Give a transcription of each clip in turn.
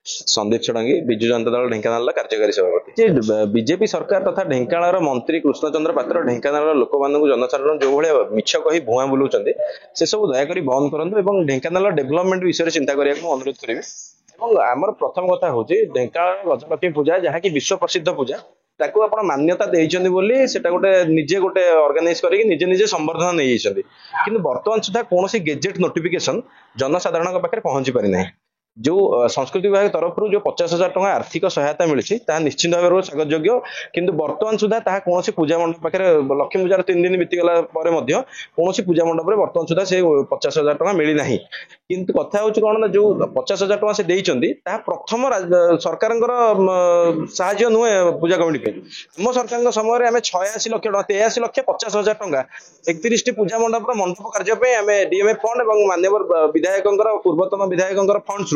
संदीप षडंगी विजु जनता दल ढेंकानाल कार्यकारी सभापति बीजेपी सरकार तथा ढेंकानाल मंत्री कृष्णचंद्र पात्र ढेंकानाल लोक मानक जनसाधारण जो भाया मिछ कही भुआ बुलाऊं से सब दयाकोरी बंद करूँ ढेंकानाल डेभलपमेंट विषय चिंता करने को अनुरोध करी आमर प्रथम कथा हूँ ढेंकानाल गजलक्ष्मी पूजा जहाँकि विश्व प्रसिद्ध पूजा ताकू आप मान्यता देइछन्ति बोली सेटा गोटे निजे गोटे ऑर्गेनाइज करके निजे निजे संवर्धन नहीं जाइछन्ति किंतु वर्तमान सुधा कौन गेजेट नोटिफिकेशन जनसाधारण पाखे पहुंची पारि नहीं जो संस्कृति विभाग तरफ जो 50,000 टका आर्थिक सहायता मिली निश्चित भाव स्वागत योग्य किंतु वर्तमान सुधा कौन पूजा मंडप पाखे लक्ष्मी पूजार 3 दिन बीतीगला कौन पूजा मंडप में वर्तमान सुधा से 50,000 टका मिली ना किंतु कथा हूँ कौन ना जो 50,000 टका से देइछन्ति प्रथम सरकार साहाय्य नुहे पूजा कमिटी आम सरकार समय आम 86 लाख टका 83 लाख 50,000 टका 31 पूजा मंडप मंडप कार्य आम डीएमएफ फंड और माननीय विधायक पूर्वतन विधायक फंड्स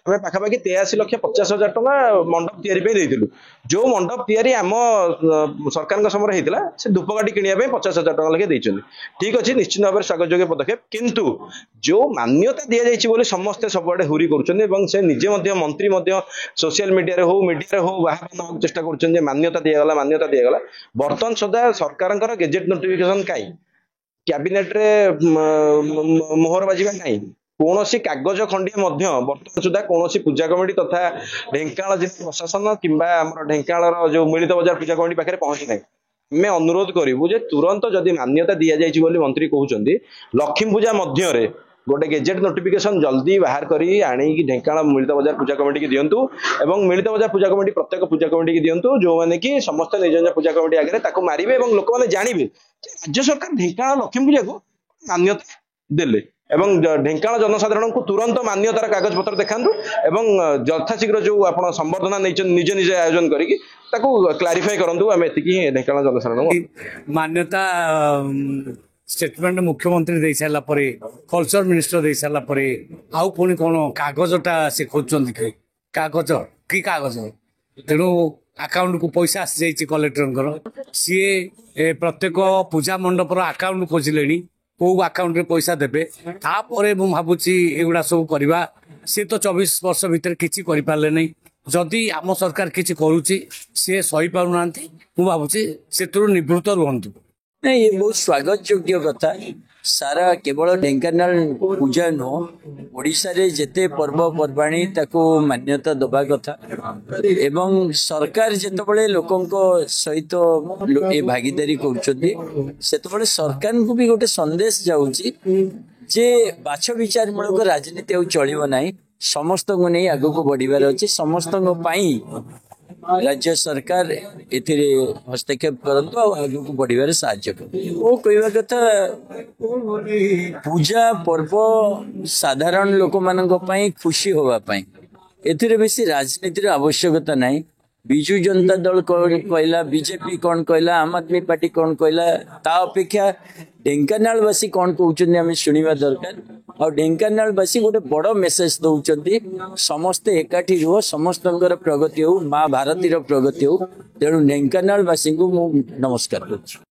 आम पाखापाखि 83 लाख 50,000 टका मंडप या जो मंडप आम सरकार समय होता से धूपकाठी किणा 50,000 टका लगे देते ठीक अच्छे निश्चित भाव स्वागत योग्य पदक्षेप किंतु जो मान्यता दि जाइए समस्ते सबुआडे हुरी कर निजे मंत्री सोशल मीडिया हो बाहर चेष्टा कर मान्यता दिगला बर्तमान सुधा सरकार गेजेट नोटिफिकेशन कहीं कैबिनेट रे मोहर बाजिबा नहीं कौन कागज खंडे बर्तमान सुधा कौन पूजा कमिटी तथा ढेंकानाल जिला प्रशासन किंबा ढेंकानाल जो मिलित बजार पूजा कमिटी पाखे पहुंची ना आम अनुरोध करूँ तुरंत जदि मान्यता दि जाइए मंत्री कहते लक्ष्मी पूजा मध्य गोटे गेजेट नोटिफिकेशन जल्दी बाहर करी आनी ढेंकानाल मिलित बजार पूजा कमिटी की दिंतु और मिलित बजार पूजा कमिटी प्रत्येक पूजा कमिटी की दिंतु जो मैंने कि समस्त निज निज पूजा कमिटी आगे मारे और लोक मैंने जानवे राज्य सरकार ढेंकानाल लक्ष्मी पूजा को मान्यता देले एवं ढेंकानाल जनसाधारण को तुरंत मान्यतार कागज पत्र देखातु एवं यथाशीघ्र जो आप संवर्धना निजे निजे आयोजन करके क्लारिफाई करूँ आम एति ढेंकानाल जनसाधारण मान्यता स्टेटमेंट मुख्यमंत्री दे सारा कल्चर मिनिस्टर दे सारा आउ पुणी कौन कागजटा से खोज कागज कि कागज तेणु अकाउंट को पैसा आसी जाइए कलेक्टर सी प्रत्येक पूजा मंडपर अकाउंट खोजिले कौ अकाउंट रे पैसा देबे तापरे मु भाबुची एगुडा सब करबा से तो 24 वर्ष भीतर किछि करि पाले नै जदि आम सरकार किछि करूची से सही पाउ नांती मु भाबुची सेतरु निवृत्त रुहंतु नहीं ये बहुत स्वागत योग्य कथा सारा केवल ढेंकानाल पूजा नुह ओडिशा रे जेते पर्वपर्वाणी ताको मान्यता दबा कथा एवं सरकार जेतेबेले लोकंको सहित ए भागीदारी करूछथि सेतेबेले सरकार को भी गोटे संदेश जाउची जे बाछ विचार मूलक राजनीति आ चलिबो नाही समस्त को नहीं आगो को बढ़िबार अछि समस्त को पाई राज्य सरकार एथिरे हस्तक्षेप करंतु आगो को बढ़िबार साहाय्य कर ओ कहवा कथा पूजा पर्व साधारण लोक मानक पई खुशी होवा पई एथिरे बेसी राजनीतिर आवश्यकता नाही विजु जनता दल कहला बीजेपी कौन कहला आम आदमी पार्टी कौन कहला ता अपेक्षा ढेंकानालवासी कौन कहते आम शुणा दरकार और ढेंकानालवासी गोटे बड़ मेसेज दौरान समस्ते एकाठी रुह समस्त प्रगति हो माँ भारती प्रगति हो तेणु ढेंकानालवासी को नमस्कार कर